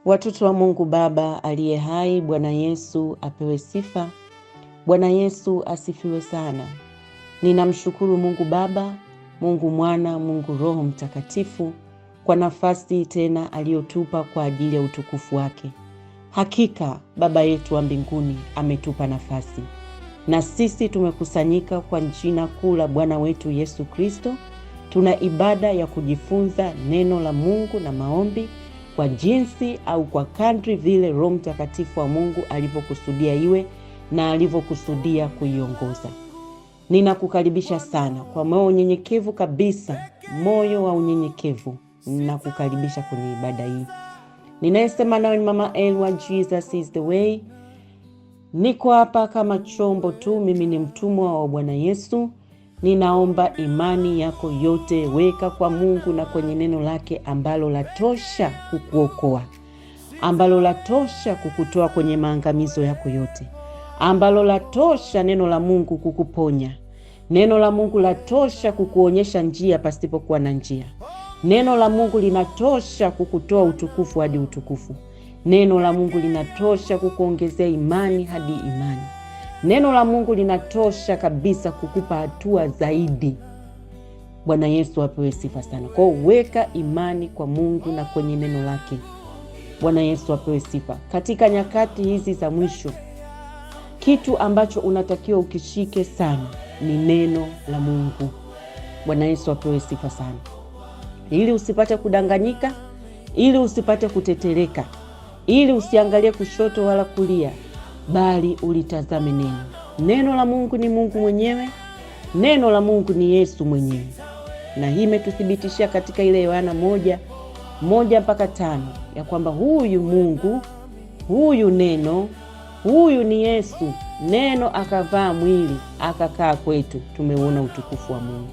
Watoto wa Mungu Baba aliye hai, Bwana Yesu apewe sifa. Bwana Yesu asifiwe sana. Ninamshukuru Mungu Baba, Mungu Mwana, Mungu Roho Mtakatifu kwa nafasi tena aliyotupa kwa ajili ya utukufu wake. Hakika Baba yetu wa mbinguni ametupa nafasi, na sisi tumekusanyika kwa jina kuu la Bwana wetu Yesu Kristo. Tuna ibada ya kujifunza neno la Mungu na maombi kwa jinsi au kwa kadri vile Roho Mtakatifu wa Mungu alivyokusudia iwe na alivyokusudia kuiongoza. Ninakukaribisha sana kwa moyo unyenyekevu kabisa, moyo wa unyenyekevu. Ninakukaribisha kwenye ibada hii. Ninayesema nawe ni Mama Elwa, Jesus is the way. Niko hapa kama chombo tu, mimi ni mtumwa wa Bwana Yesu. Ninaomba imani yako yote weka kwa Mungu na kwenye neno lake ambalo latosha kukuokoa, ambalo latosha kukutoa kwenye maangamizo yako yote, ambalo latosha neno la Mungu kukuponya. Neno la Mungu latosha kukuonyesha njia pasipokuwa na njia. Neno la Mungu linatosha kukutoa utukufu hadi utukufu. Neno la Mungu linatosha kukuongezea imani hadi imani. Neno la Mungu linatosha kabisa kukupa hatua zaidi. Bwana Yesu apewe sifa sana. Kwa weka imani kwa Mungu na kwenye neno lake. Bwana Yesu apewe sifa. Katika nyakati hizi za mwisho, kitu ambacho unatakiwa ukishike sana ni neno la Mungu. Bwana Yesu apewe sifa sana. Ili usipate kudanganyika, ili usipate kutetereka, ili usiangalie kushoto wala kulia, bali ulitazame neno. Neno la Mungu ni Mungu mwenyewe. Neno la Mungu ni Yesu mwenyewe. Na hii imetuthibitishia katika ile Yohana 1:1-5 ya kwamba huyu Mungu, huyu neno, huyu ni Yesu. Neno akavaa mwili, akakaa kwetu. Tumeona utukufu wa Mungu.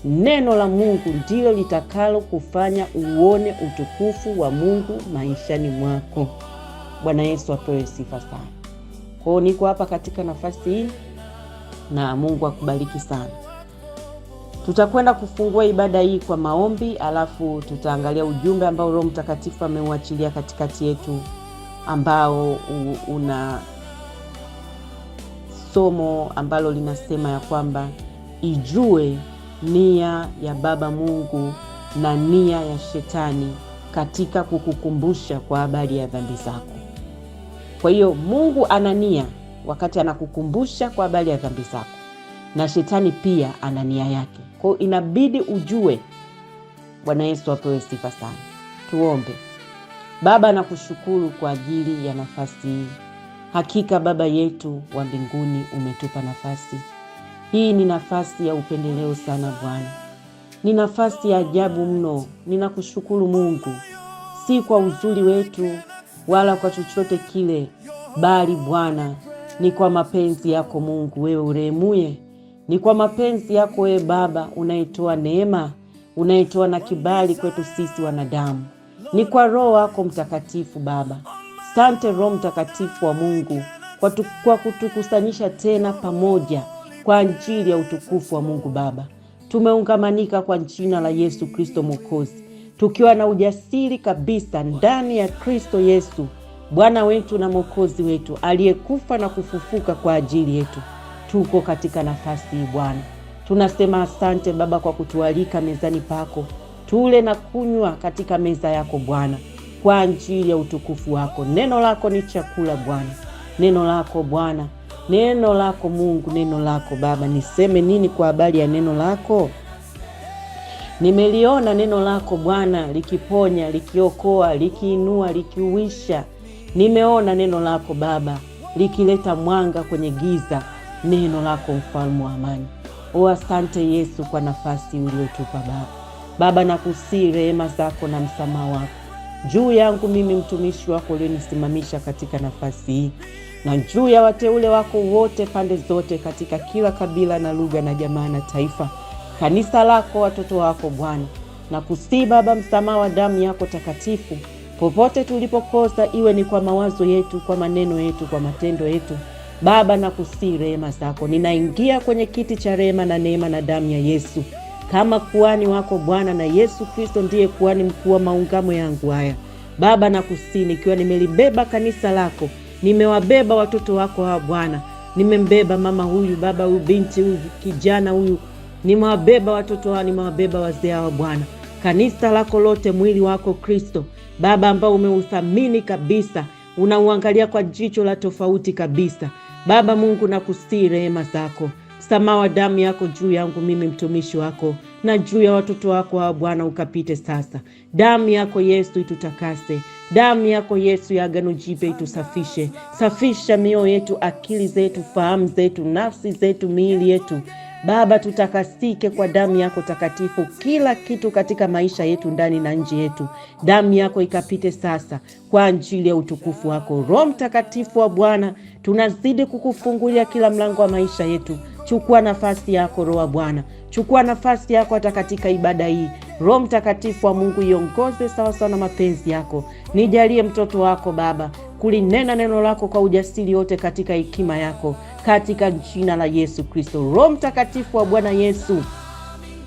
Neno la Mungu ndilo litakalo kufanya uone utukufu wa Mungu maishani mwako. Bwana Yesu apewe sifa sana. Kwa niko hapa katika nafasi hii na Mungu akubariki sana. Tutakwenda kufungua ibada hii kwa maombi, alafu tutaangalia ujumbe ambao Roho Mtakatifu ameuachilia katikati yetu, ambao una somo ambalo linasema ya kwamba ijue nia ya Baba Mungu na nia ya Shetani katika kukukumbusha kwa habari ya dhambi zako. Kwa hiyo Mungu ana nia wakati anakukumbusha kwa habari ya dhambi zako, na Shetani pia ana nia yake. Kwa hiyo inabidi ujue. Bwana Yesu apewe sifa sana. Tuombe. Baba, nakushukuru kwa ajili ya nafasi hii. Hakika Baba yetu wa mbinguni umetupa nafasi. Hii ni nafasi ya upendeleo sana Bwana. Ni nafasi ya ajabu mno. Ninakushukuru Mungu, si kwa uzuri wetu wala kwa chochote kile, bali Bwana ni kwa mapenzi yako Mungu wewe urehemuye. Ni kwa mapenzi yako wewe Baba unayetoa neema, unayetoa na kibali kwetu sisi wanadamu. Ni kwa Roho wako Mtakatifu Baba. Asante Roho Mtakatifu wa Mungu kwa kutukusanyisha tena pamoja kwa ajili ya utukufu wa Mungu Baba. Tumeungamanika kwa jina la Yesu Kristo Mwokozi, tukiwa na ujasiri kabisa ndani ya Kristo Yesu, Bwana wetu na Mwokozi wetu, aliyekufa na kufufuka kwa ajili yetu. Tuko katika nafasi hii Bwana. Tunasema asante Baba kwa kutualika mezani pako, tule na kunywa katika meza yako Bwana, kwa ajili ya utukufu wako. Neno lako ni chakula Bwana. Neno lako Bwana, neno lako Mungu, neno lako Baba. Niseme nini kwa habari ya neno lako? Nimeliona neno lako Bwana likiponya, likiokoa, likiinua, likiuisha. Nimeona neno lako Baba likileta mwanga kwenye giza. Neno lako mfalme wa amani. Asante Yesu kwa nafasi uliotupa Baba. Baba, nakusihi rehema zako na msamaha wako juu yangu mimi mtumishi wako ulionisimamisha katika nafasi hii, na juu ya wateule wako wote pande zote, katika kila kabila na lugha na jamaa na taifa, kanisa lako, watoto wako Bwana. Nakusihi Baba, msamaha wa damu yako takatifu popote tulipokosa, iwe ni kwa mawazo yetu, kwa maneno yetu, kwa matendo yetu. Baba, nakusihi rehema zako. Ninaingia kwenye kiti cha rehema na neema na damu ya Yesu kama kuhani wako Bwana, na Yesu Kristo ndiye kuhani mkuu wa maungamo yangu haya. Baba nakusihi, nikiwa nimelibeba kanisa lako, nimewabeba watoto wako hawa Bwana, nimembeba mama huyu, baba huyu, binti huyu, kijana huyu, nimewabeba watoto hao, nimewabeba wazee hao Bwana, kanisa lako lote, mwili wako Kristo Baba, ambao umeuthamini kabisa, unauangalia kwa jicho la tofauti kabisa. Baba Mungu nakusihi, rehema zako, msamaha wa damu yako juu yangu mimi mtumishi wako na juu ya watoto wako hawa Bwana, ukapite sasa. Damu yako Yesu itutakase, damu yako Yesu ya agano jipya itusafishe. Safisha mioyo yetu, akili zetu, fahamu zetu, nafsi zetu, miili yetu Baba, tutakasike kwa damu yako takatifu, kila kitu katika maisha yetu, ndani na nje yetu. Damu yako ikapite sasa kwa ajili ya utukufu wako. Roho Mtakatifu wa Bwana, tunazidi kukufungulia kila mlango wa maisha yetu. Chukua nafasi yako Roho wa Bwana, chukua nafasi yako hata katika ibada hii. Roho Mtakatifu wa Mungu, iongoze sawa sawa na mapenzi yako. Nijalie mtoto wako Baba kulinena neno lako kwa ujasiri wote katika hekima yako, katika jina la Yesu Kristo. Roho Mtakatifu wa Bwana Yesu,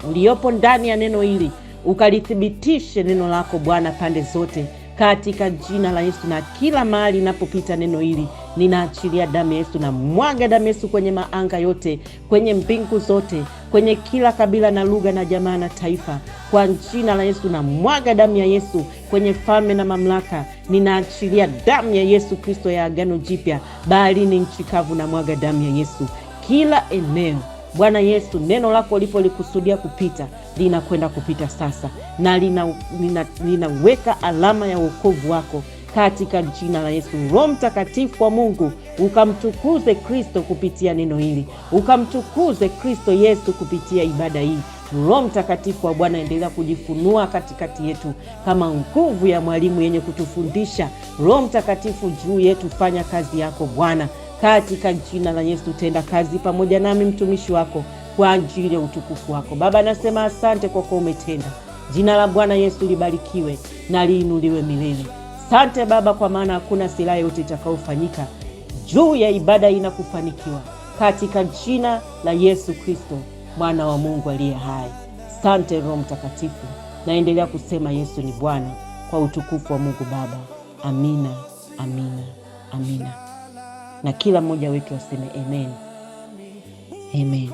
uliopo ndani ya neno hili, ukalithibitishe neno lako Bwana pande zote, katika jina la Yesu. Na kila mahali ninapopita neno hili, ninaachilia damu ya Yesu, na mwaga damu ya Yesu kwenye maanga yote, kwenye mbingu zote, kwenye kila kabila na lugha na jamaa na taifa, kwa jina la Yesu. Na mwaga damu ya Yesu kwenye falme na mamlaka, ninaachilia damu ya Yesu Kristo ya agano jipya, baharini, nchi kavu, na mwaga damu ya Yesu kila eneo. Bwana Yesu, neno lako lipolikusudia kupita, linakwenda kupita sasa, na linaweka alama ya wokovu wako katika jina la Yesu. Roho Mtakatifu wa Mungu, ukamtukuze Kristo kupitia neno hili, ukamtukuze Kristo Yesu kupitia ibada hii. Roho Mtakatifu wa Bwana, endelea kujifunua katikati yetu kama nguvu ya mwalimu yenye kutufundisha. Roho Mtakatifu juu yetu, fanya kazi yako Bwana, katika jina la Yesu. Tenda kazi pamoja nami mtumishi wako kwa ajili ya utukufu wako. Baba, nasema asante kwa kuwa umetenda. Jina la Bwana Yesu libarikiwe na liinuliwe milele. Asante Baba, kwa maana hakuna silaha yote itakayofanyika juu ya ibada hii na kufanikiwa, katika jina la Yesu Kristo, Mwana wa Mungu aliye hai. Asante Roho Mtakatifu, naendelea kusema Yesu ni Bwana, kwa utukufu wa Mungu Baba. Amina, amina, amina. Na kila mmoja wetu aseme amen. Amen.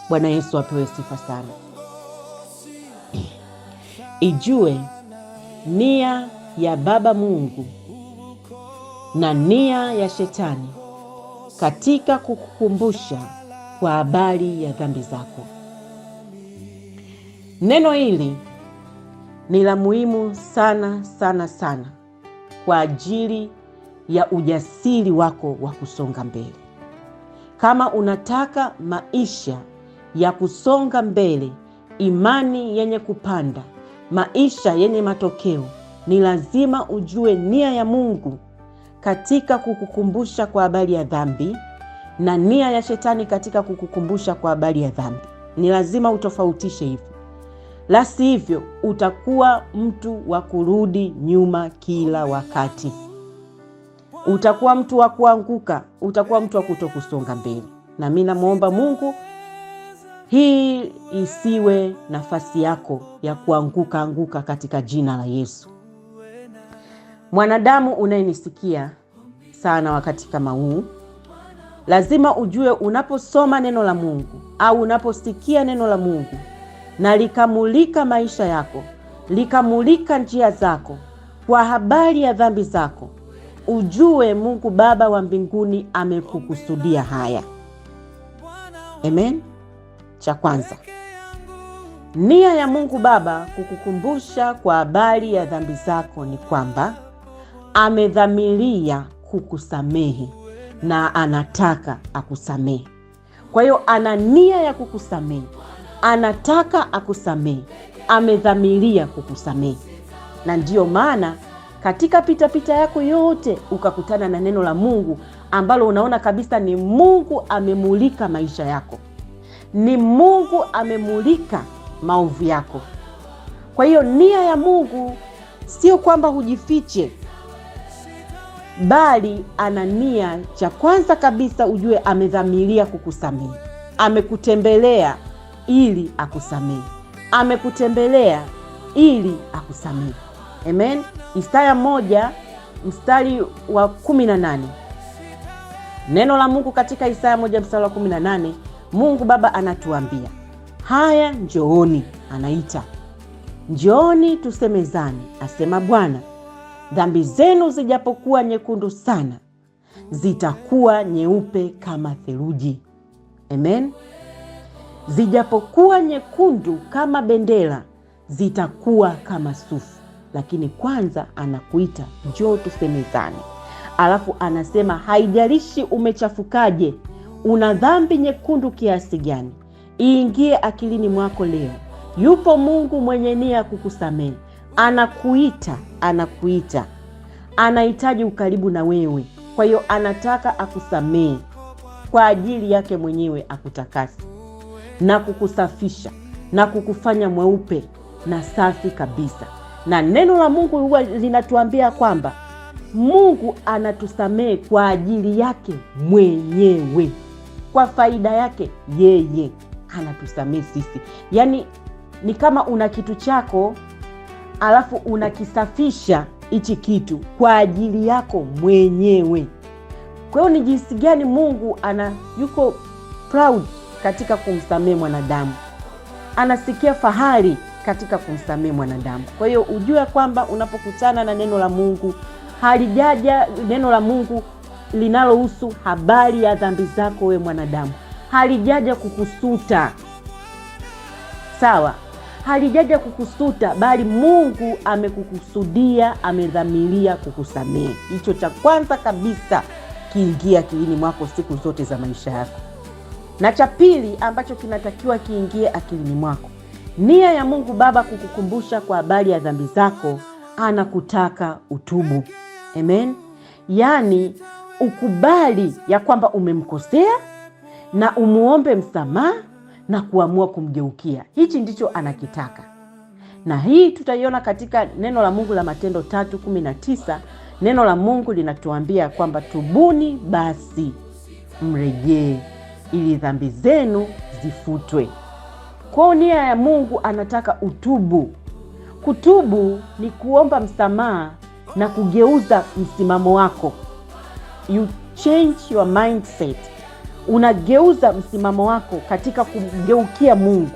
Bwana Yesu apewe sifa sana. Ijue nia ya Baba Mungu na nia ya Shetani katika kukukumbusha kwa habari ya dhambi zako. Neno hili ni la muhimu sana sana sana kwa ajili ya ujasiri wako wa kusonga mbele. Kama unataka maisha ya kusonga mbele, imani yenye kupanda, maisha yenye matokeo, ni lazima ujue nia ya Mungu katika kukukumbusha kwa habari ya dhambi na nia ya Shetani katika kukukumbusha kwa habari ya dhambi. Ni lazima utofautishe hivyo, la sivyo utakuwa mtu wa kurudi nyuma kila wakati. Utakuwa mtu wa kuanguka, utakuwa mtu wa kutokusonga mbele. Na mimi namuomba Mungu hii isiwe nafasi yako ya kuanguka katika jina la Yesu. Mwanadamu unayenisikia sana wakati kama huu, lazima ujue unaposoma neno la Mungu au unaposikia neno la Mungu na likamulika maisha yako, likamulika njia zako kwa habari ya dhambi zako, ujue Mungu Baba wa mbinguni amekukusudia haya. Amen. Cha kwanza, nia ya Mungu Baba kukukumbusha kwa habari ya dhambi zako ni kwamba amedhamiria kukusamehe na anataka akusamehe. Kwa hiyo ana nia ya kukusamehe, anataka akusamehe, amedhamiria kukusamehe. Na ndiyo maana katika pita yako yote ukakutana na neno la Mungu ambalo unaona kabisa ni Mungu amemulika maisha yako, ni Mungu amemulika maovu yako. Kwa hiyo nia ya Mungu sio kwamba hujifiche, bali ana nia, cha kwanza kabisa ujue amedhamiria kukusamehe. Amekutembelea ili akusamehe, amekutembelea ili akusamehe. Amen. Isaya 1 mstari wa 18. Neno la Mungu katika Isaya 1 mstari wa 18, Mungu Baba anatuambia, haya njooni, anaita, njooni tusemezane, asema Bwana, dhambi zenu zijapokuwa nyekundu sana, zitakuwa nyeupe kama theluji. Amen. Zijapokuwa nyekundu kama bendera, zitakuwa kama sufu. Lakini kwanza anakuita, njoo tusemezane. Alafu anasema haijalishi umechafukaje, una dhambi nyekundu kiasi gani, iingie akilini mwako leo. Yupo Mungu mwenye nia kukusamehe. Anakuita. Anahitaji ukaribu na wewe. Kwa hiyo anataka akusamehe kwa ajili yake mwenyewe, akutakase na kukusafisha na kukufanya mweupe na safi kabisa. Na neno la Mungu huwa linatuambia kwamba Mungu anatusamehe kwa ajili yake mwenyewe, kwa faida yake yeye anatusamehe sisi. Yaani ni kama una kitu chako alafu unakisafisha hichi kitu kwa ajili yako mwenyewe. Kwa hiyo ni jinsi gani Mungu yuko proud katika kumsamehe mwanadamu. Anasikia fahari katika kumsamehe mwanadamu. Kwa hiyo ujue kwamba unapokutana na neno la Mungu, halijaja neno la Mungu linalohusu habari ya dhambi zako wewe mwanadamu. Halijaja kukusuta. Sawa? Halijaja kukusuta, bali Mungu amekukusudia, amedhamiria kukusamehe. Hicho cha kwanza kabisa kiingia akilini mwako siku zote za maisha yako. Na cha pili ambacho kinatakiwa kiingie akilini mwako, nia ya Mungu Baba kukukumbusha kwa habari ya dhambi zako, anakutaka utubu. Amen. Yaani ukubali ya kwamba umemkosea na umuombe msamaha na kuamua kumgeukia. Hichi ndicho anakitaka. Na hii tutaiona katika neno la Mungu la Matendo 3:19. Neno la Mungu linatuambia kwamba tubuni basi mrejee ili dhambi zenu zifutwe. Kwa nia ya Mungu anataka utubu. Kutubu ni kuomba msamaha na kugeuza msimamo wako. You change your mindset. Unageuza msimamo wako katika kumgeukia Mungu.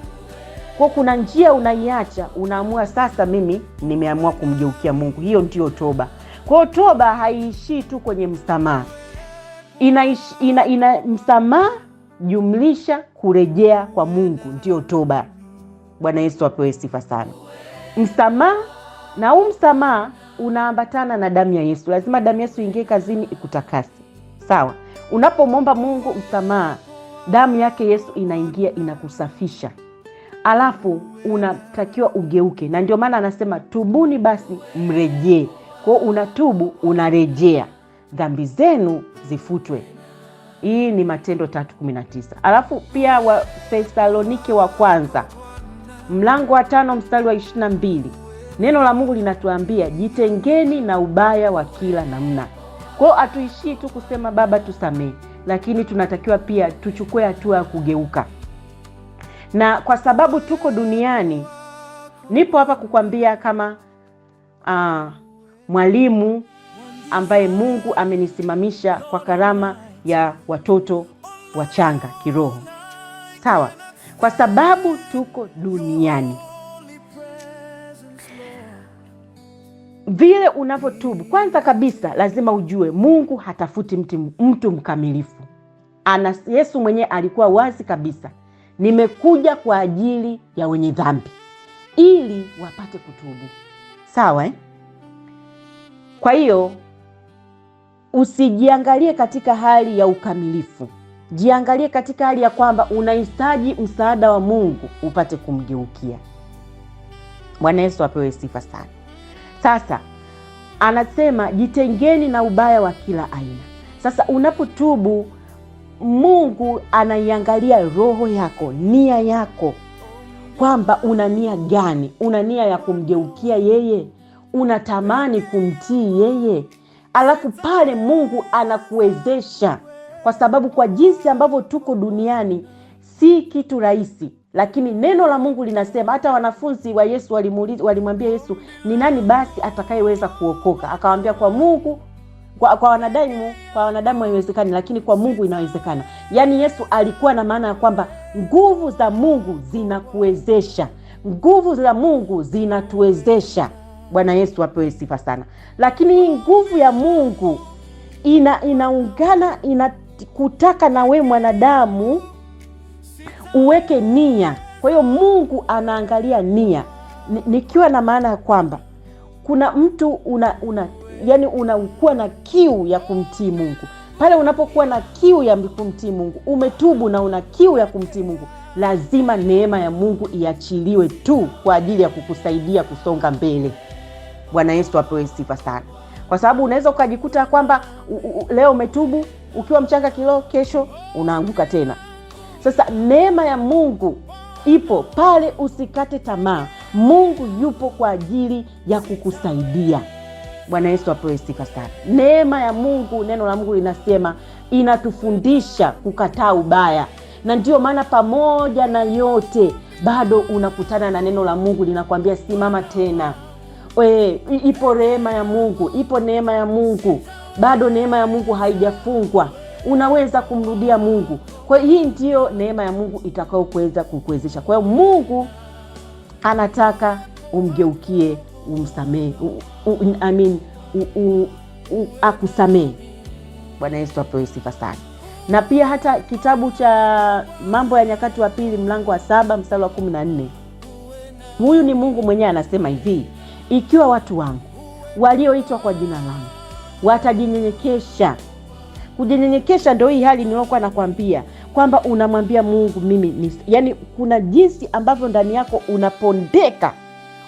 Kwa kuna njia unaiacha, unaamua sasa mimi nimeamua kumgeukia Mungu. Hiyo ndio toba. Kwa toba haiishii tu kwenye msamaha. Ina msamaha jumlisha kurejea kwa Mungu, ndio toba. Bwana Yesu apewe sifa sana. Msamaha, na msamaha unaambatana na damu ya Yesu. Lazima damu ya Yesu ingie kazini ikutakase. Sawa? Unapomwomba Mungu msamaha, damu yake Yesu inaingia inakusafisha. Alafu unatakiwa ugeuke. Na ndio maana anasema tubuni basi mrejee. Kwa unatubu, unarejea, dhambi zenu zifutwe. Hii ni Matendo 3:19. Alafu pia wa Thesalonike wa kwanza mlango wa 5 mstari wa 22. Neno la Mungu linatuambia jitengeni na ubaya wa kila namna. Kwa hiyo hatuishii tu kusema Baba tusamehe, lakini tunatakiwa pia tuchukue hatua ya kugeuka. Na kwa sababu tuko duniani, nipo hapa kukwambia kama mwalimu ambaye Mungu amenisimamisha kwa karama ya watoto wachanga kiroho. Sawa? Kwa sababu tuko duniani, vile unavyotubu, kwanza kabisa lazima ujue Mungu hatafuti mtu mkamilifu. Yesu mwenyewe alikuwa wazi kabisa, nimekuja kwa ajili ya wenye dhambi ili wapate kutubu. Sawa? Kwa hiyo usijiangalie katika hali ya ukamilifu. Jiangalie katika hali ya kwamba unahitaji msaada wa Mungu upate kumgeukia. Bwana Yesu apewe sifa sana. Sasa anasema jitengeni na ubaya wa kila aina. Sasa unapotubu, Mungu anaiangalia roho yako, nia yako, kwamba una nia gani? Una nia ya kumgeukia yeye? Unatamani kumtii yeye? Alafu pale Mungu anakuwezesha, kwa sababu kwa jinsi ambavyo tuko duniani si kitu rahisi. Lakini neno la Mungu linasema, hata wanafunzi wa Yesu walimwambia Yesu, ni nani basi atakayeweza kuokoka? Akamwambia, kwa Mungu, kwa wanadamu haiwezekani, lakini kwa Mungu inawezekana. Yaani Yesu alikuwa na maana ya kwamba nguvu za Mungu zinakuwezesha. Nguvu za Mungu zinatuwezesha. Bwana Yesu apewe sifa sana. Lakini hii nguvu ya Mungu inaungana, inakutaka na we mwanadamu uweke nia. Kwa hiyo Mungu anaangalia nia. Nikiwa na maana ya kwamba kuna mtu unakuwa na kiu ya kumtii Mungu. Pale unapokuwa na kiu ya kumtii Mungu, umetubu na una kiu ya kumtii Mungu, lazima neema ya Mungu iachiliwe tu kwa ajili ya kukusaidia kusonga mbele. Bwana Yesu apewe sifa sana. Kwa sababu unaweza ukajikuta kwamba leo umetubu ukiwa mchanga kilo, kesho unaanguka tena. Sasa neema ya Mungu ipo pale, usikate tamaa. Mungu yupo kwa ajili ya kukusaidia. Bwana Yesu apewe sifa sana. Neema ya Mungu, neno la Mungu linasema, inatufundisha kukataa ubaya. Na ndio maana pamoja na yote bado unakutana na neno la Mungu linakwambia simama tena. Ipo rehema ya Mungu, ipo neema ya Mungu. Bado neema ya Mungu haijafungwa. Unaweza kumrudia Mungu. Kwa hiyo hii ndio neema ya Mungu itakayokuweza kukuwezesha. Kwa hiyo Mungu anataka umgeukie, umsamehe, akusamehe. Bwana Yesu apewe sifa sana. Na pia hata kitabu cha Mambo ya Nyakati wa Pili mlango wa 7 mstari wa 14. Huyu ni Mungu mwenyewe anasema hivi, ikiwa watu wangu walioitwa kwa jina langu watajinyenyekesha. Kujinyenyekesha ndio hii hali nilokuwa nakwambia kwamba unamwambia Mungu yani kuna jinsi ambavyo ndani yako unapondeka.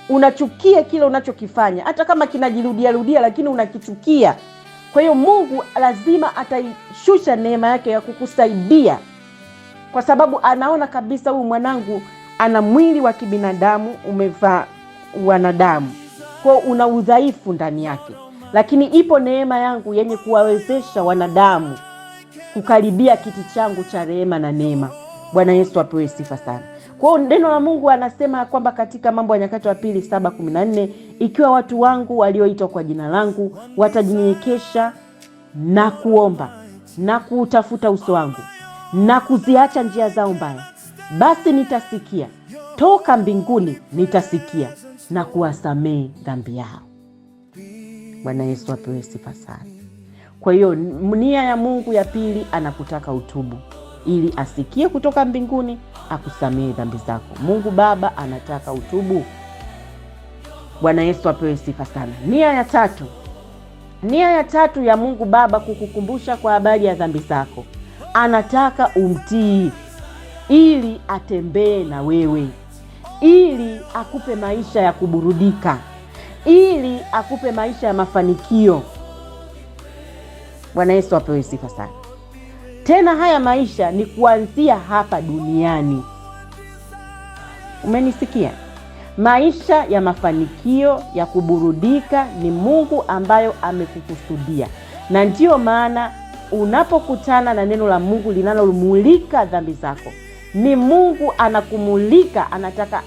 Unachukia kile unachokifanya, hata kama kinajirudia lakini unakichukia. Kwa hiyo Mungu lazima ataishusha neema yake ya kukusaidia, kwa sababu anaona kabisa huyu mwanangu ana mwili wa kibinadamu, umevaa wanadamu, kwa una udhaifu ndani yake, lakini ipo neema yangu yenye kuwawezesha wanadamu kukaribia kiti changu cha rehema na neema. Bwana Yesu apewe sifa sana. Kwa hiyo neno la Mungu anasema kwamba katika Mambo ya Nyakati wa Pili 7:14, ikiwa watu wangu walioitwa kwa jina langu watajinyenyekesha na kuomba na kuutafuta uso wangu na kuziacha njia zao mbaya, basi nitasikia toka mbinguni, nitasikia na kuwasamehe dhambi yao. Bwana Yesu apewe sifa sana. Kwa hiyo nia ya Mungu ya pili, anakutaka utubu ili asikie kutoka mbinguni akusamehe dhambi zako. Mungu Baba anataka utubu. Bwana Yesu apewe sifa sana. Nia ya tatu ya Mungu Baba kukukumbusha kwa habari ya dhambi zako, anataka umtii ili atembee na wewe, ili akupe maisha ya kuburudika, ili akupe maisha ya mafanikio. Bwana Yesu apewe sifa sana. Tena haya maisha ni kuanzia hapa duniani. Umenisikia? Maisha ya mafanikio, ya kuburudika ni Mungu ambayo amekukusudia. Na ndio maana unapokutana na neno la Mungu linalomulika dhambi zako, ni Mungu anakumulika, anataka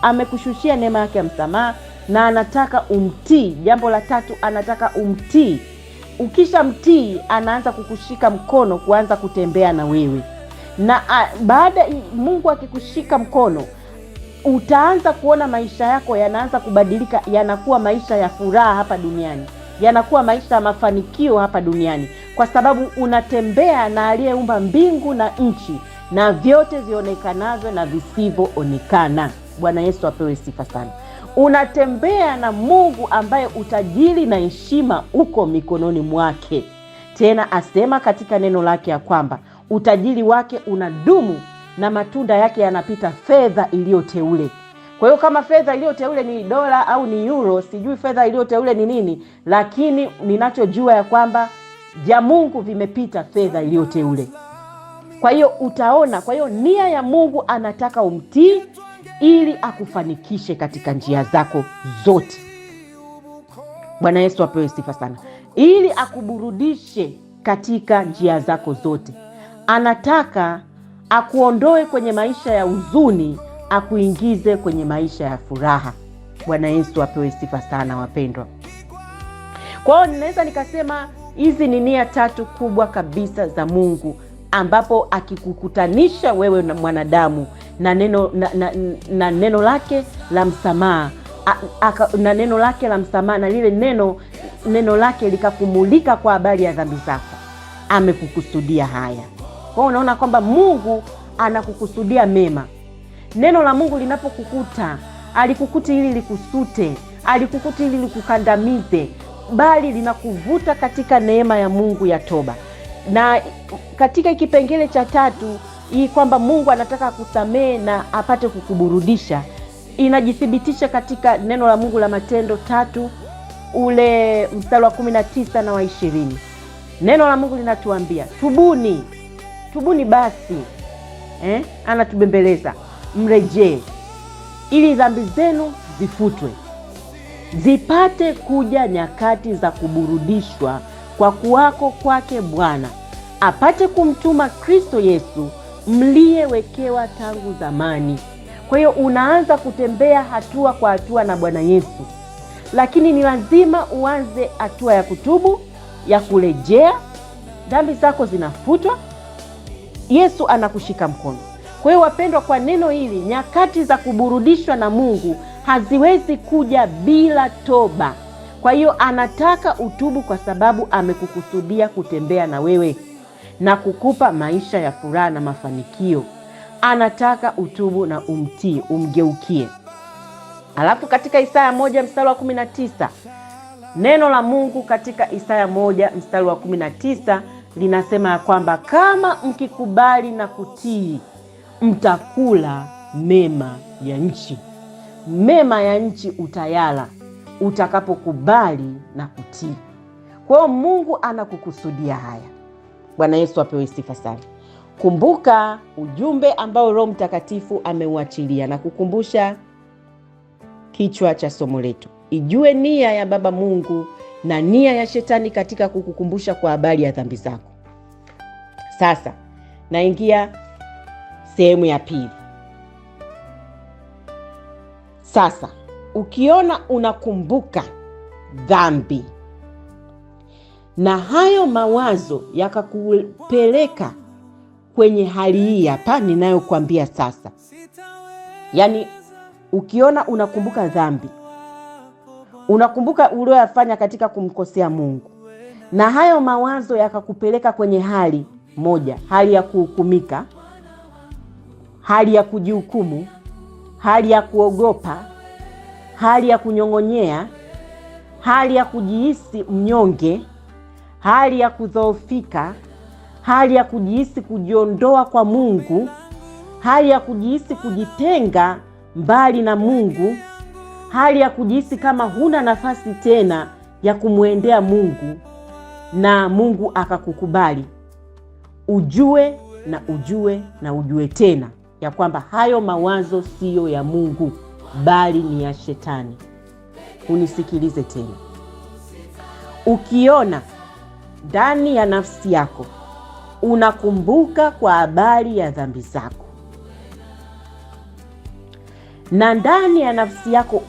amekushushia neema yake ya msamaha na anataka umtii. Jambo la tatu, anataka umtii. Ukisha mtii, anaanza kukushika mkono, kuanza kutembea na wewe. Na baada Mungu akikushika mkono, utaanza kuona maisha yako yanaanza kubadilika, yanakuwa maisha ya furaha hapa duniani, yanakuwa maisha ya mafanikio hapa duniani, kwa sababu unatembea na aliyeumba mbingu na nchi na vyote vionekanavyo na visivyoonekana. Bwana Yesu apewe sifa sana. Unatembea na Mungu ambaye utajiri na heshima uko mikononi mwake. Tena asema katika neno lake ya kwamba utajiri wake unadumu na matunda yake yanapita fedha iliyoteule. Kwa hiyo kama fedha iliyoteule ni dola au ni euro, sijui fedha iliyoteule ni nini, lakini ninachojua ya kwamba vya Mungu vimepita fedha iliyoteule. Kwa hiyo utaona, kwa hiyo nia ya Mungu anataka umtii ili akufanikishe katika njia zako zote. Bwana Yesu apewe sifa sana. Ili akuburudishe katika njia zako zote. Anataka akuondoe kwenye maisha ya huzuni, akuingize kwenye maisha ya furaha. Bwana Yesu apewe sifa sana, wapendwa. Kwa hiyo ninaweza nikasema hizi ni nia tatu kubwa kabisa za Mungu, ambapo akikukutanisha wewe na mwanadamu na neno lake la msamaha, na neno lake la msamaha, na lile neno lake likakumulika kwa habari ya dhambi zako, amekukusudia haya. Kwa hiyo unaona kwamba Mungu anakukusudia mema. Neno la Mungu linapokukuta, alikukuti ili likusute, alikukuti ili likukandamize, bali linakuvuta katika neema ya Mungu ya toba. Na katika kipengele cha tatu, hii kwamba Mungu anataka kusamehe na apate kukuburudisha, inajithibitisha katika neno la Mungu la Matendo 3 ule mstari wa 19 na wa 20. Neno la Mungu linatuambia, tubuni basi, anatubembeleza, mrejee ili dhambi zenu zifutwe, zipate kuja nyakati za kuburudishwa kwa kuwako kwake Bwana, apate kumtuma Kristo Yesu mliyewekewa tangu zamani. Kwa hiyo unaanza kutembea hatua kwa hatua na Bwana Yesu, lakini ni lazima uanze hatua ya kutubu, ya kurejea. Dhambi zako zinafutwa, Yesu anakushika mkono. Kwa hiyo wapendwa, kwa neno hili, nyakati za kuburudishwa na Mungu haziwezi kuja bila toba. Kwa hiyo anataka utubu, kwa sababu amekukusudia kutembea na wewe na kukupa maisha ya furaha na mafanikio. Anataka utubu na umtii, umgeukie. Alafu katika Isaya 1 mstari wa 19, neno la Mungu katika Isaya 1 mstari wa 19 linasema ya kwamba kama mkikubali na kutii, mtakula mema ya nchi. Mema ya nchi utayala utakapokubali na kutii. Kwa hiyo Mungu anakukusudia haya. Bwana Yesu apewe sifa sana. Kumbuka ujumbe ambao Roho Mtakatifu ameuachilia, na kukumbusha kichwa cha somo letu, ijue nia ya Baba Mungu na nia ya Shetani katika kukukumbusha kwa habari ya dhambi zako. Sasa naingia sehemu ya pili. Sasa ukiona unakumbuka dhambi na hayo mawazo yakakupeleka kwenye hali hii hapa ninayokuambia sasa, yani ukiona unakumbuka dhambi, unakumbuka uliyofanya katika kumkosea Mungu, na hayo mawazo yakakupeleka kwenye hali moja, hali ya kuhukumika, hali ya kujihukumu, hali ya kuogopa, hali ya kunyong'onyea, hali ya kujihisi mnyonge, hali ya kudhoofika, hali ya kujihisi kujiondoa kwa Mungu, hali ya kujihisi kujitenga mbali na Mungu, hali ya kujihisi kama huna nafasi tena ya kumwendea Mungu na Mungu akakukubali. Ujue na ujue tena ya kwamba hayo mawazo siyo ya Mungu, bali ni ya Shetani. Unisikilize tena. Ukiona ndani ya nafsi yako unakumbuka kwa habari ya dhambi zako, na ndani ya nafsi yako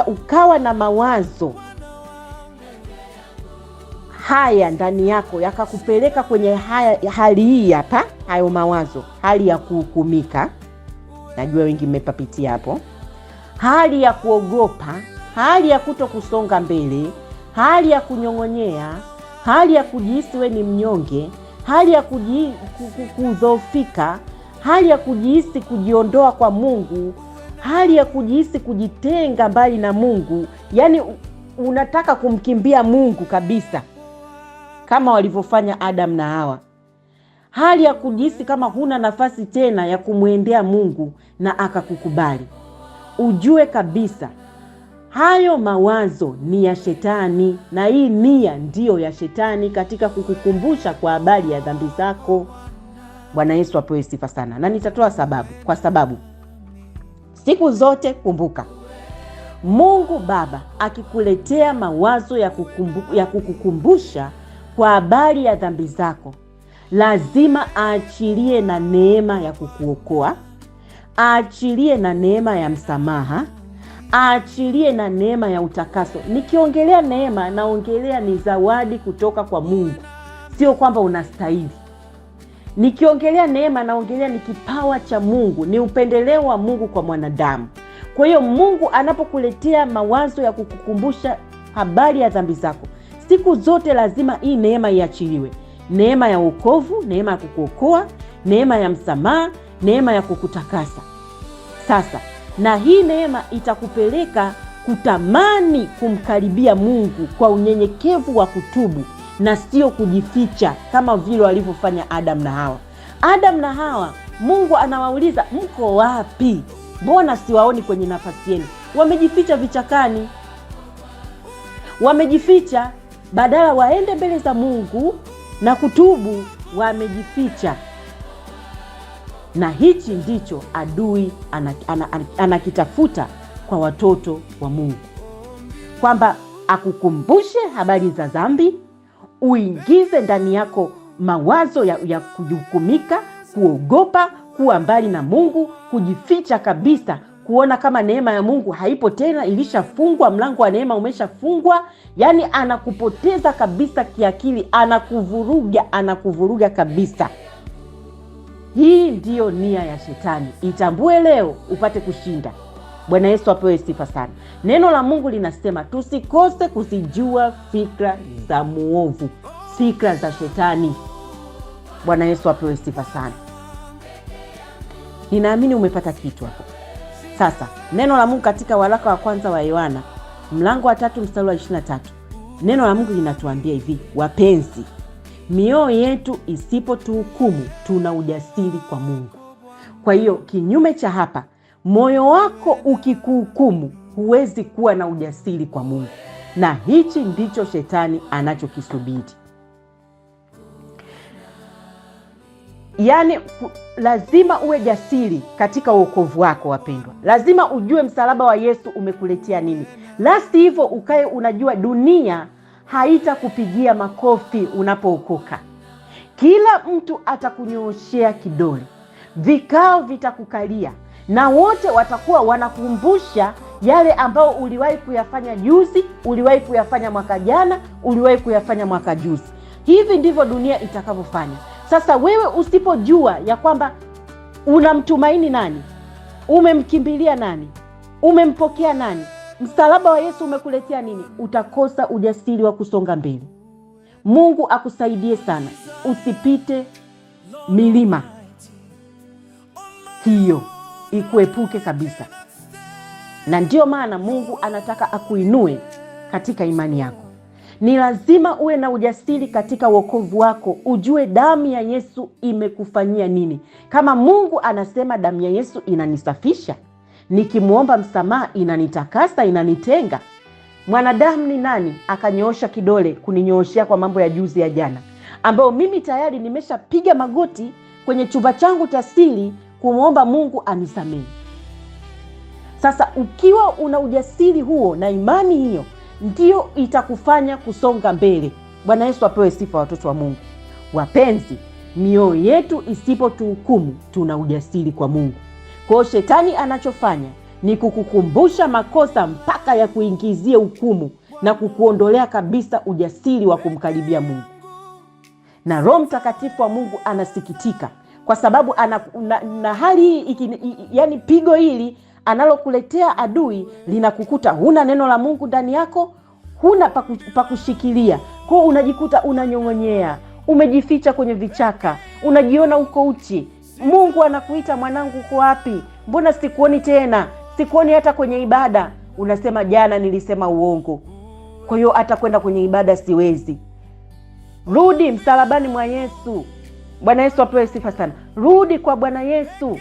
ukawa na mawazo haya ndani yako yakakupeleka kwenye hali hii hapa, hayo mawazo, hali ya kuhukumika, najua wengi mmepapitia hapo, hali ya kuogopa, hali ya kutokusonga mbele, hali ya kunyong'onyea, hali ya kujihisi we ni mnyonge, hali ya kudhoofika, hali ya kujihisi kujiondoa kwa Mungu, hali ya kujihisi kujitenga mbali na Mungu, yani unataka kumkimbia Mungu kabisa kama walivyofanya Adam na Hawa. Hali ya kujihisi kama huna nafasi tena ya kumwendea Mungu na akakukubali. Ujue kabisa hayo mawazo ni ya Shetani, na hii nia ndiyo ya Shetani katika kukukumbusha kwa habari ya dhambi zako. Bwana Yesu apewe sifa sana. Na nitatoa sababu, kwa sababu siku zote kumbuka, Mungu Baba akikuletea mawazo ya kukukumbusha kwa habari ya dhambi zako, lazima aachilie na neema ya kukuokoa, aachilie na neema ya msamaha, aachilie na neema ya utakaso. Nikiongelea neema, naongelea ni zawadi kutoka kwa Mungu, sio kwamba unastahili. Nikiongelea neema, naongelea ni kipawa cha Mungu, ni upendeleo wa Mungu kwa mwanadamu. Kwa hiyo Mungu anapokuletea mawazo ya kukukumbusha habari ya dhambi zako, siku zote lazima hii neema iachiliwe. Neema ya wokovu, neema ya kukuokoa, neema ya msamaha, neema ya kukutakasa. Sasa, na hii neema itakupeleka kutamani kumkaribia Mungu kwa unyenyekevu wa kutubu na sio kujificha kama vile walivyofanya Adam na Hawa. Adam na Hawa, Mungu anawauliza, mko wapi? Mbona siwaoni kwenye nafasi yenu? Wamejificha vichakani. Wamejificha, badala waende mbele za Mungu na kutubu, wamejificha. Na hichi ndicho adui anakitafuta kwa watoto wa Mungu, kwamba akukumbushe habari za dhambi, uingize ndani yako mawazo ya kujukumika, kuogopa, kuwa mbali na Mungu, kujificha kabisa, kuona kama neema ya Mungu haipo tena, ilishafungwa, mlango wa neema umeshafungwa. Yani anakupoteza kabisa kiakili, anakuvuruga kabisa. Hii ndiyo nia ya shetani. Itambue leo upate kushinda. Bwana Yesu apewe sifa sana. Neno la Mungu linasema tusikose kuzijua fikra za muovu, fikra za shetani. Bwana Yesu apewe sifa sana. Ninaamini umepata kitu hapo. Sasa, neno la Mungu katika waraka wa kwanza wa Yohana, mlango wa 3 mstari wa 23. Neno la Mungu linatuambia hivi: wapenzi, mioyo yetu isipotuhukumu, tuna ujasiri kwa Mungu. Kwa hiyo kinyume cha hapa, moyo wako ukikuhukumu, huwezi kuwa na ujasiri kwa Mungu. Na hichi ndicho shetani anachokisubiri. Yani lazima uwe jasiri katika wokovu wako, wapendwa. Lazima ujue msalaba wa Yesu umekuletea nini. La sivyo ukae unajua dunia haitakupigia makofi unapookoka. Kila mtu atakunyooshea kidole, vikao vitakukalia, na wote watakuwa wanakumbusha yale ambao uliwahi kuyafanya juzi, uliwahi kuyafanya mwaka jana, uliwahi kuyafanya mwaka juzi. Hivi ndivyo dunia itakavyofanya. Sasa wewe usipojua ya kwamba unamtumaini nani, umemkimbilia nani, umempokea nani, msalaba wa Yesu umekuletea nini, utakosa ujasiri wa kusonga mbele. Mungu akusaidie sana, usipite milima hiyo, ikuepuke kabisa. Na ndio maana Mungu anataka akuinue katika imani yako. Ni lazima uwe na ujasiri katika wokovu wako, ujue damu ya Yesu imekufanyia nini. Kama Mungu anasema damu ya Yesu inanisafisha, nikimuomba msamaha inanitakasa, inanitenga. Mwanadamu ni nani akanyoosha kidole kuninyooshea kwa mambo ya juzi ya jana, ambao mimi tayari nimeshapiga magoti kwenye chumba changu cha siri kumuomba Mungu anisamehe. Sasa ukiwa una ujasiri huo na imani hiyo, ndio itakufanya kusonga mbele. Bwana Yesu apewe sifa, watoto wa Mungu. Wapenzi, mioyo yetu isipotuhukumu, tuna ujasiri kwa Mungu. Kwa hiyo shetani anachofanya ni kukukumbusha makosa mpaka ya kuingizie hukumu na kukuondolea kabisa ujasiri wa kumkaribia Mungu. Na Roho Mtakatifu wa Mungu anasikitika kwa sababu na hali yani pigo hili analokuletea adui linakukuta huna neno la Mungu ndani yako, huna pa kushikilia. Kwa hiyo unajikuta unanyong'onyea, umejificha kwenye vichaka, unajiona uko uchi. Mungu anakuita, mwanangu uko wapi? Mbona sikuoni tena? Sikuoni hata kwenye ibada. Unasema jana nilisema uongo, kwa hiyo hata kwenda kwenye ibada siwezi. Rudi msalabani mwa Yesu. Bwana Yesu apewe sifa sana. Rudi kwa Bwana Yesu.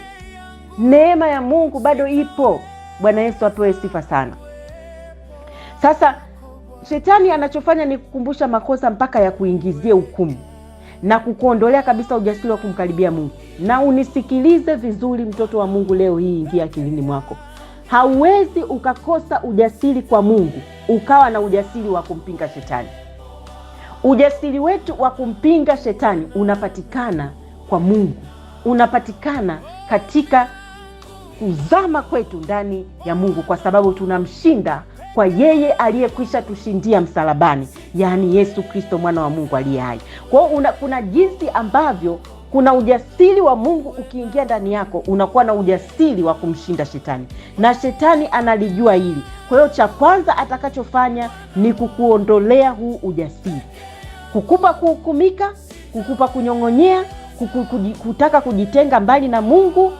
Neema ya Mungu bado ipo. Bwana Yesu apewe sifa sana. Sasa shetani anachofanya ni kukumbusha makosa mpaka ya kuingizie hukumu na kukuondolea kabisa ujasiri wa kumkaribia Mungu. Na unisikilize vizuri, mtoto wa Mungu, leo hii ingia akilini mwako. Hauwezi ukakosa ujasiri kwa Mungu ukawa na ujasiri wa kumpinga shetani. Ujasiri wetu wa kumpinga shetani unapatikana kwa Mungu. Unapatikana katika kuzama kwetu ndani ya Mungu, kwa sababu tunamshinda kwa yeye aliyekwisha tushindia msalabani, yaani Yesu Kristo mwana wa Mungu aliye hai. Kwa hiyo kuna jinsi ambavyo kuna ujasiri wa Mungu ukiingia ndani yako, unakuwa na ujasiri wa kumshinda shetani, na shetani analijua hili. Kwa hiyo cha kwanza atakachofanya ni kukuondolea huu ujasiri, kukupa kuhukumika, kukupa kunyong'onyea, kutaka kujitenga mbali na Mungu,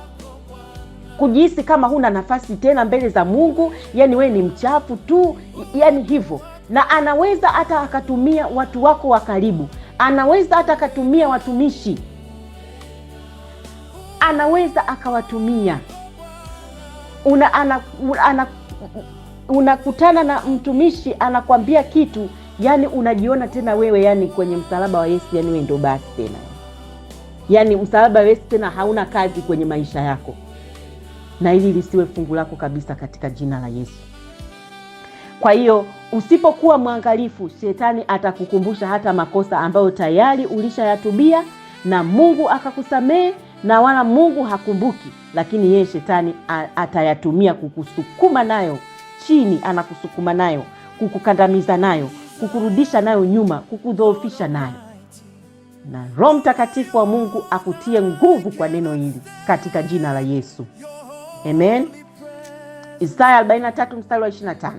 kujihisi kama huna nafasi tena mbele za Mungu, yani we ni mchafu tu, yani hivyo. Na anaweza hata akatumia watu wako wa karibu, anaweza hata akatumia watumishi, anaweza akawatumia. Unakutana na mtumishi anakwambia kitu, yani unajiona tena wewe yani kwenye msalaba wa Yesu, yani wewe ndio basi tena, yani msalaba wa Yesu tena hauna kazi kwenye maisha yako. Na hili lisiwe fungu lako kabisa katika jina la Yesu. Kwa hiyo usipokuwa mwangalifu, shetani atakukumbusha hata makosa ambayo tayari ulishayatubia na Mungu akakusamehe, na wala Mungu hakumbuki, lakini yeye shetani atayatumia kukusukuma nayo chini, anakusukuma nayo, kukukandamiza nayo, kukurudisha nayo nyuma, kukudhoofisha nayo. Na Roho Mtakatifu wa Mungu akutie nguvu kwa neno hili katika jina la Yesu. Amen. Isaya 43 mstari wa 25.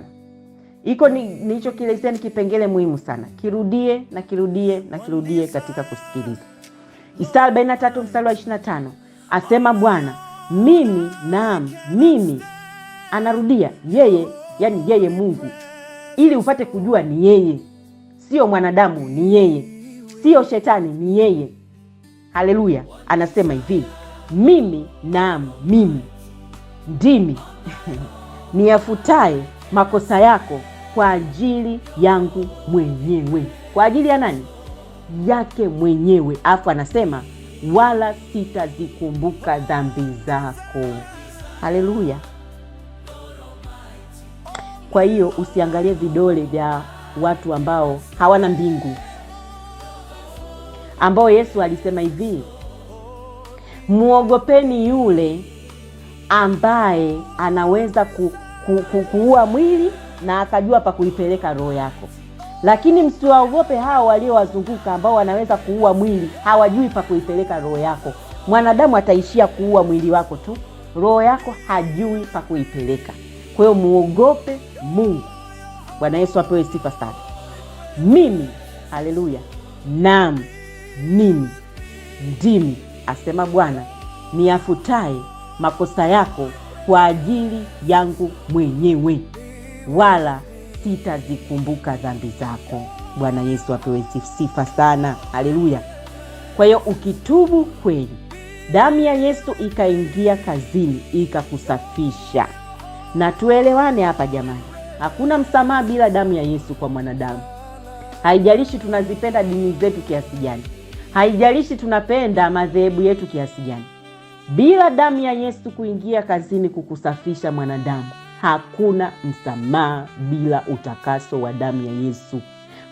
Iko nilichokielezea ni kipengele muhimu sana. Kirudie na kirudie na kirudie katika kusikiliza. Isaya 43 mstari wa 25. Asema Bwana, mimi, naam, mimi. Anarudia yeye, yani yeye Mungu. Ili upate kujua ni yeye. Sio mwanadamu, ni yeye. Sio shetani, ni yeye. Haleluya. Anasema hivi, mimi, naam, mimi ndimi niyafutaye makosa yako kwa ajili yangu mwenyewe. Kwa ajili ya nani? Yake mwenyewe. Afu anasema wala sitazikumbuka dhambi zako. Haleluya. Kwa hiyo usiangalie vidole vya watu ambao hawana mbingu, ambao Yesu alisema hivi, muogopeni yule ambaye anaweza kuua mwili na akajua pa kuipeleka roho yako. Lakini msiwaogope hao waliowazunguka ambao wanaweza kuua mwili, hawajui pa kuipeleka roho yako. Mwanadamu ataishia kuua mwili wako tu, roho yako hajui pa kuipeleka. Kwa hiyo muogope Mungu. Bwana Yesu apewe sifa sana. Mimi, haleluya, naam, mimi ndimi, asema Bwana, niyafutaye makosa yako kwa ajili yangu mwenyewe, wala sitazikumbuka dhambi zako. Bwana Yesu apewe sifa sana. Haleluya. Kwa hiyo ukitubu kweli, damu ya Yesu ikaingia kazini, ikakusafisha. Na tuelewane hapa jamani, hakuna msamaha bila damu ya Yesu kwa mwanadamu. Haijalishi tunazipenda dini zetu kiasi gani, haijalishi tunapenda madhehebu yetu kiasi gani, bila damu ya Yesu kuingia kazini kukusafisha mwanadamu, hakuna msamaha bila utakaso wa damu ya Yesu.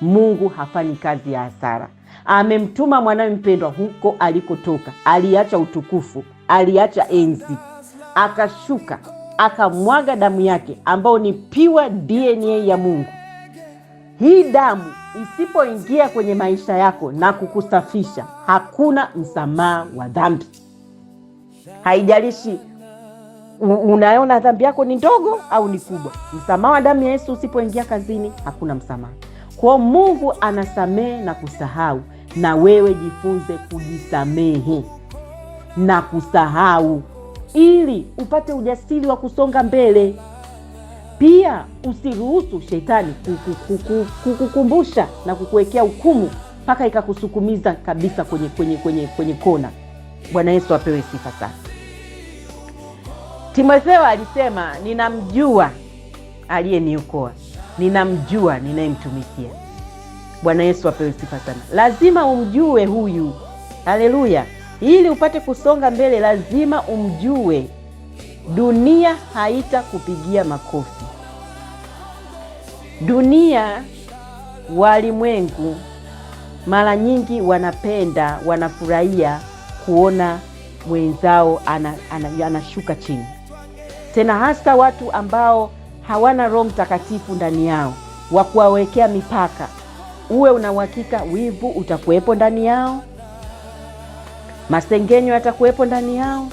Mungu hafanyi kazi ya hasara. Amemtuma mwanawe mpendwa huko alikotoka, aliacha utukufu, aliacha enzi, akashuka, akamwaga damu yake ambao ni pure DNA ya Mungu. Hii damu isipoingia kwenye maisha yako na kukusafisha, hakuna msamaha wa dhambi. Haijalishi unaona dhambi yako ni ndogo au ni kubwa, msamaha wa damu ya Yesu usipoingia kazini, hakuna msamaha. Kwa Mungu anasamehe na kusahau, na wewe jifunze kujisamehe na kusahau ili upate ujasiri wa kusonga mbele. Pia usiruhusu shetani kukukumbusha na kukuwekea hukumu mpaka ikakusukumiza kabisa kwenye kona. Bwana Yesu apewe sifa sana. Timotheo alisema, ninamjua aliyeniokoa, ninamjua ninayemtumikia. Bwana Yesu apewe sifa sana. Lazima umjue huyu. Haleluya. Ili upate kusonga mbele lazima umjue. Dunia haitakupigia makofi. Dunia, walimwengu, mara nyingi wanafurahia kuona mwenzao anashuka chini. Tena hasa watu ambao hawana Roho Mtakatifu ndani yao wa kuwawekea mipaka. Uwe una uhakika wivu utakuwepo ndani yao, masengenyo yatakuwepo ndani yao,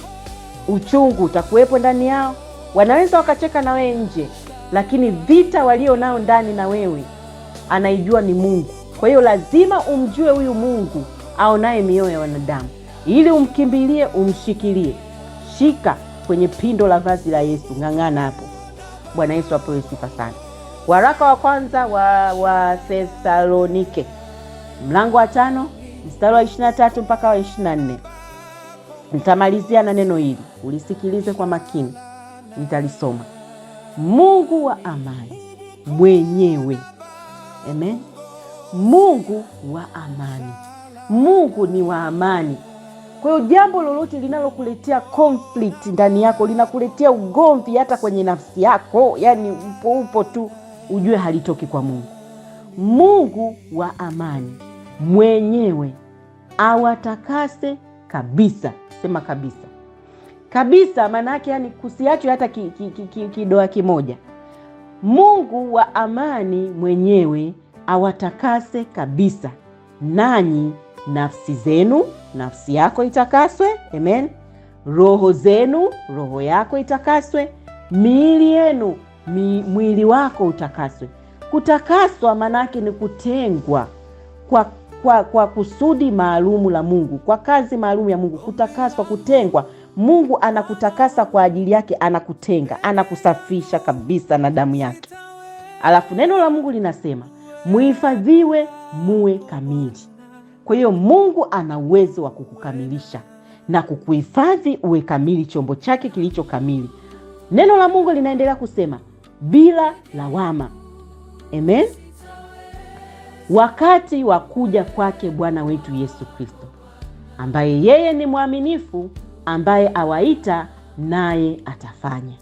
uchungu utakuwepo ndani yao. Wanaweza wakacheka na wewe nje, lakini vita walio nao ndani na wewe anaijua ni Mungu. Kwa hiyo lazima umjue huyu Mungu aonaye mioyo ya wanadamu, ili umkimbilie, umshikilie. Shika kwenye pindo la vazi la Yesu, ng'ang'ana hapo. Bwana Yesu apewe sifa sana. Waraka wa kwanza wa Thesalonike, mlango wa 5 mstari wa 23 mpaka wa 24. Nitamalizia na neno hili, ulisikilize kwa makini, nitalisoma. Mungu wa amani mwenyewe, amen. Mungu wa amani. Mungu ni wa amani. Kwa hiyo jambo lolote linalokuletea conflict ndani yako, linakuletea ugomvi hata kwenye nafsi yako, yani upo tu, ujue halitoki kwa Mungu. Mungu wa amani mwenyewe awatakase kabisa. Sema kabisa. Kabisa maana yake yani kusiachwe hata kidoa kimoja. Mungu wa amani mwenyewe awatakase kabisa, nanyi nafsi zenu, nafsi yako itakaswe, amen. Roho zenu, roho yako itakaswe. Miili yenu, mwili wako utakaswe. Kutakaswa manake ni kutengwa kwa kusudi maalumu la Mungu, kwa kazi maalumu ya Mungu. Kutakaswa, kutengwa. Mungu anakutakasa kwa ajili yake, anakutenga, anakusafisha kabisa na damu yake. Alafu neno la Mungu linasema muhifadhiwe muwe kamili. Kwa hiyo Mungu ana uwezo wa kukukamilisha na kukuhifadhi uwe kamili, chombo chake kilicho kamili. Neno la Mungu linaendelea kusema bila lawama, amen, wakati wa kuja kwake Bwana wetu Yesu Kristo, ambaye yeye ni mwaminifu, ambaye awaita naye atafanya.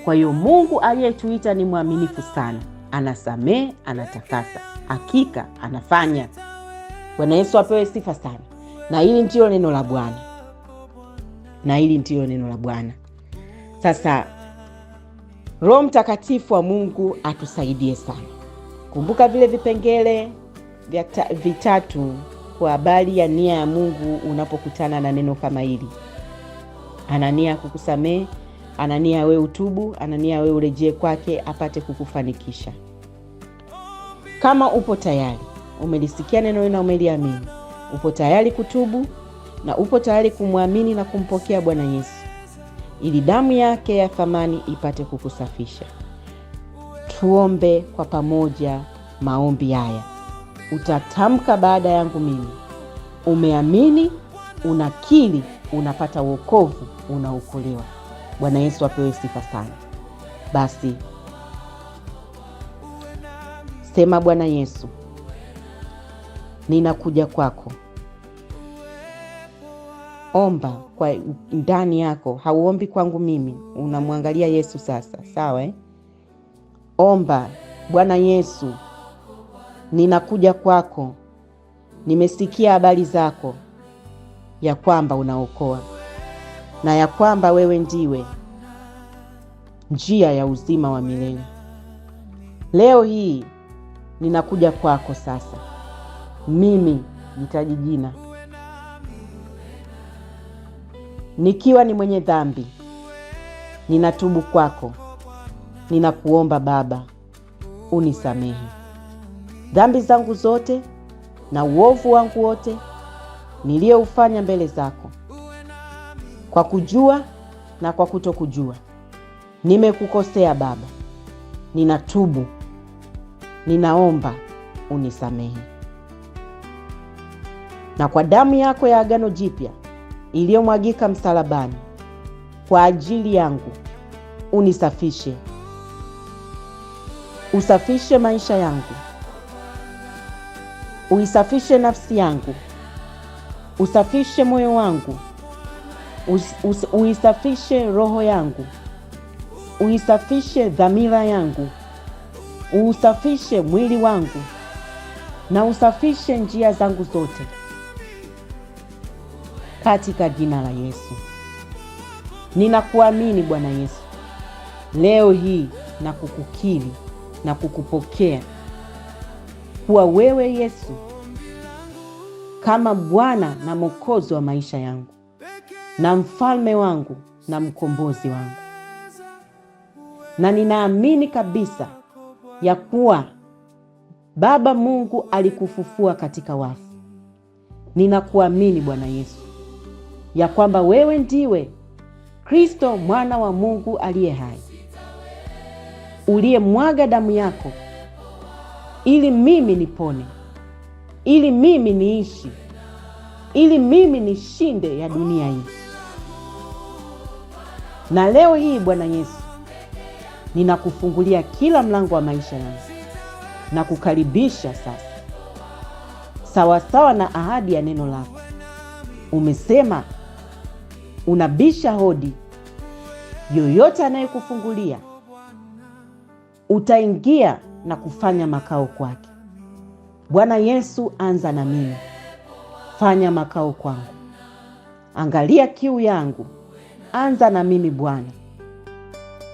Kwa hiyo Mungu aliyetuita ni mwaminifu sana, anasamehe, anatakasa, hakika anafanya. Bwana Yesu apewe sifa sana. Na hili ndilo neno la Bwana. Na hili ndilo neno la Bwana. Sasa Roho Mtakatifu wa Mungu atusaidie sana. Kumbuka vile vipengele vitatu kwa habari ya nia ya Mungu unapokutana na neno kama hili. Ana nia kukusamehe, ana nia wewe utubu, ana nia wewe urejee kwake apate kukufanikisha. Kama upo tayari, umelisikia neno na umeliamini, upo tayari kutubu na upo tayari kumwamini na kumpokea Bwana Yesu, ili damu yake ya thamani ipate kukusafisha. Tuombe kwa pamoja maombi haya. Utatamka baada yangu mimi. Umeamini, unakiri, unapata wokovu, unaokolewa. Bwana Yesu apewe sifa sana. Basi sema, Bwana Yesu, ninakuja kwako. Omba kwa ndani yako, hauombi kwangu mimi, unamwangalia Yesu sasa, sawa Omba, Bwana Yesu, ninakuja kwako. Nimesikia habari zako ya kwamba unaokoa na ya kwamba wewe ndiwe njia ya uzima wa milele. Leo hii ninakuja kwako sasa. Mimi nitaji jina, nikiwa ni mwenye dhambi. Ninatubu kwako. Ninakuomba Baba, unisamehe dhambi zangu zote na uovu wangu wote nilioufanya mbele zako, kwa kujua na kwa kutokujua. Nimekukosea Baba, ninatubu, ninaomba unisamehe. Na kwa damu yako ya agano jipya iliyomwagika msalabani kwa ajili yangu, unisafishe. Usafishe maisha yangu, uisafishe nafsi yangu, usafishe moyo wangu, uisafishe roho yangu, uisafishe dhamira yangu, usafishe mwili wangu, na usafishe njia zangu zote katika jina la Yesu. Ninakuamini Bwana Yesu. Leo hii na kukukiri na kukupokea kuwa wewe Yesu kama Bwana na Mwokozi wa maisha yangu na mfalme wangu na mkombozi wangu. Na ninaamini kabisa ya kuwa Baba Mungu alikufufua katika wafu. Ninakuamini Bwana Yesu ya kwamba wewe ndiwe Kristo mwana wa Mungu aliye hai, uliyemwaga damu yako ili mimi nipone, ili mimi niishi, ili mimi nishinde ya dunia hii. Na leo hii Bwana Yesu, ninakufungulia kila mlango wa maisha yangu na kukaribisha sasa, sawasawa na ahadi ya neno lako. Umesema unabisha hodi, yoyote anayekufungulia utaingia na kufanya makao kwake. Bwana Yesu, anza na mimi, fanya makao kwangu. Angalia kiu yangu, anza na mimi Bwana.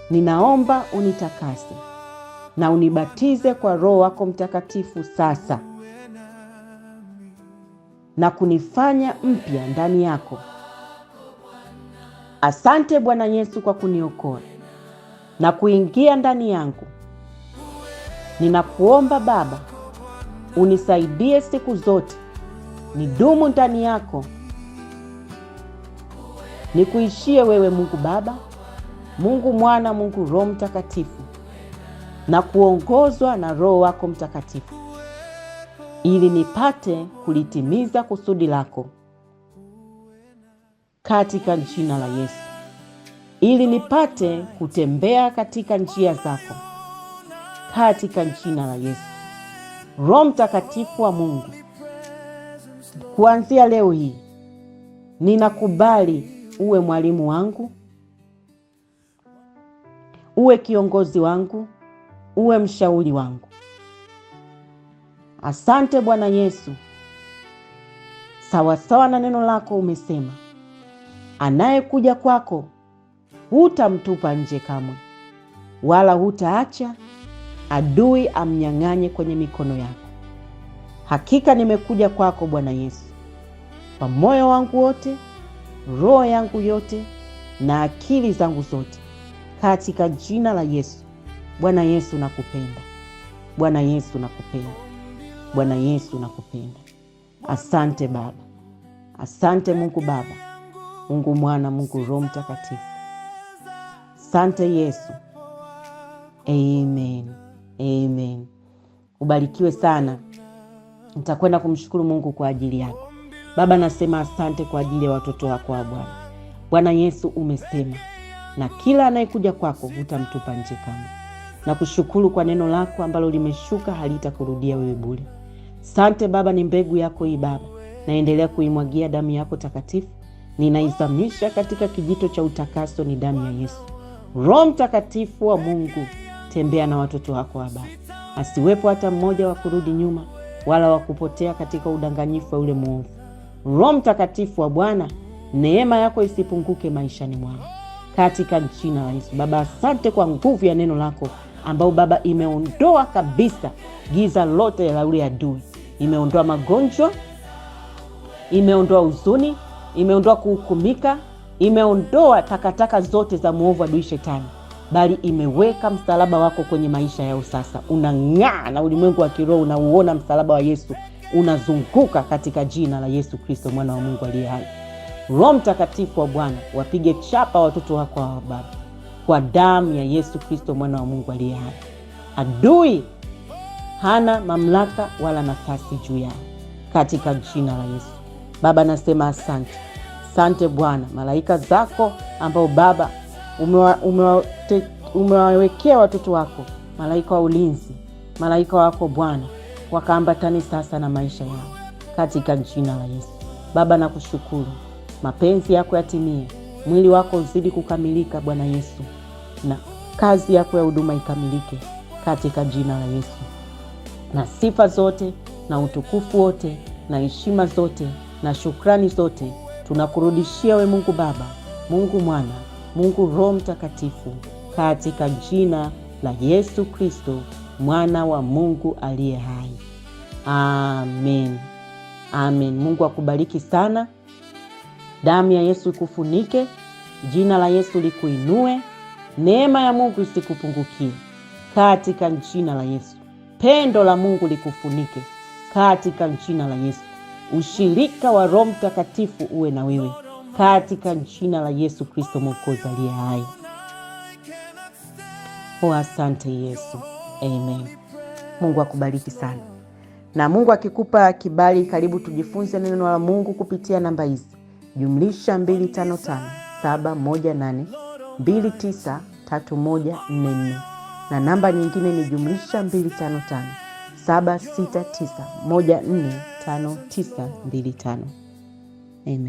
Ninaomba unitakase na unibatize kwa Roho wako Mtakatifu sasa, na kunifanya mpya ndani yako. Asante Bwana Yesu kwa kuniokoa na kuingia ndani yangu. Ninakuomba Baba, unisaidie siku zote nidumu ndani yako, nikuishie wewe Mungu Baba, Mungu Mwana, Mungu Roho Mtakatifu, na kuongozwa na Roho wako Mtakatifu, ili nipate kulitimiza kusudi lako katika jina la Yesu, ili nipate kutembea katika njia zako katika jina la Yesu. Roho Mtakatifu wa Mungu, kuanzia leo hii ninakubali uwe mwalimu wangu, uwe kiongozi wangu, uwe mshauri wangu. Asante Bwana Yesu, sawasawa na neno lako umesema, anayekuja kwako hutamtupa nje kamwe, wala hutaacha adui amnyang'anye kwenye mikono yako. Hakika nimekuja kwako Bwana Yesu kwa moyo wangu wote, roho yangu yote na akili zangu zote, katika jina la Yesu. Bwana Yesu nakupenda. Bwana Yesu nakupenda. Bwana Yesu nakupenda. Asante Baba. Asante Mungu Baba, Mungu Mwana, Mungu Roho Mtakatifu. Asante Yesu. Amen. Amen. Ubarikiwe sana. Nitakwenda kumshukuru Mungu kwa ajili yako. Baba, nasema asante kwa ajili ya watoto wako wa Bwana. Bwana Yesu, umesema na kila anayekuja kwako hutamtupa nje kamwe. Na kushukuru kwa neno lako ambalo limeshuka, halitakurudia wewe bure. Asante Baba, ni mbegu yako hii Baba, naendelea kuimwagia damu yako takatifu. Ninaizamisha katika kijito cha utakaso, ni damu ya Yesu. Roho Mtakatifu wa Mungu, tembea na watoto wako wa Baba. Asiwepo hata mmoja wa kurudi nyuma wala wa kupotea katika udanganyifu wa ule mwovu. Roho Mtakatifu wa Bwana, neema yako isipunguke maishani mwao, katika jina la Yesu. Baba, asante kwa nguvu ya neno lako ambao Baba imeondoa kabisa giza lote la ule adui. Imeondoa magonjwa, imeondoa huzuni, imeondoa kuhukumika, imeondoa takataka zote za mwovu adui shetani, bali imeweka msalaba wako kwenye maisha yao sasa. Unang'aa na ulimwengu wa kiroho unauona msalaba wa Yesu unazunguka, katika jina la Yesu Kristo mwana wa Mungu aliye hai. Roho Mtakatifu wa Bwana, wapige chapa watoto wako wa Baba kwa damu ya Yesu Kristo mwana wa Mungu aliye hai. Adui hana mamlaka wala nafasi juu yao, katika jina la Yesu. Baba, nasema asante. Asante Bwana, malaika zako ambao Baba umewawekea watoto wako, malaika wa ulinzi, malaika wako Bwana, wakaambatani sasa na maisha yao, katika jina la Yesu. Baba, nakushukuru. Mapenzi yako yatimie, mwili wako uzidi kukamilika Bwana Yesu, na kazi yako ya huduma ikamilike, katika jina la Yesu. Na sifa zote na utukufu wote na heshima zote na shukrani zote tunakurudishia we Mungu Baba, Mungu Mwana, Mungu Roho Mtakatifu, katika jina la Yesu Kristo, mwana wa Mungu aliye hai. Amen. Amen. Mungu akubariki sana. Damu ya Yesu ikufunike, jina la Yesu likuinue, neema ya Mungu isikupungukie katika jina la Yesu. Pendo la Mungu likufunike katika jina la Yesu. Ushirika wa Roho Mtakatifu uwe na wewe katika jina la Yesu Kristo Mwokozi aliye hai. Asante Yesu. Amen. Mungu akubariki sana. Na Mungu akikupa kibali, karibu tujifunze neno la Mungu kupitia namba hizi: +255 718 293144, na namba nyingine ni +255 769 145925.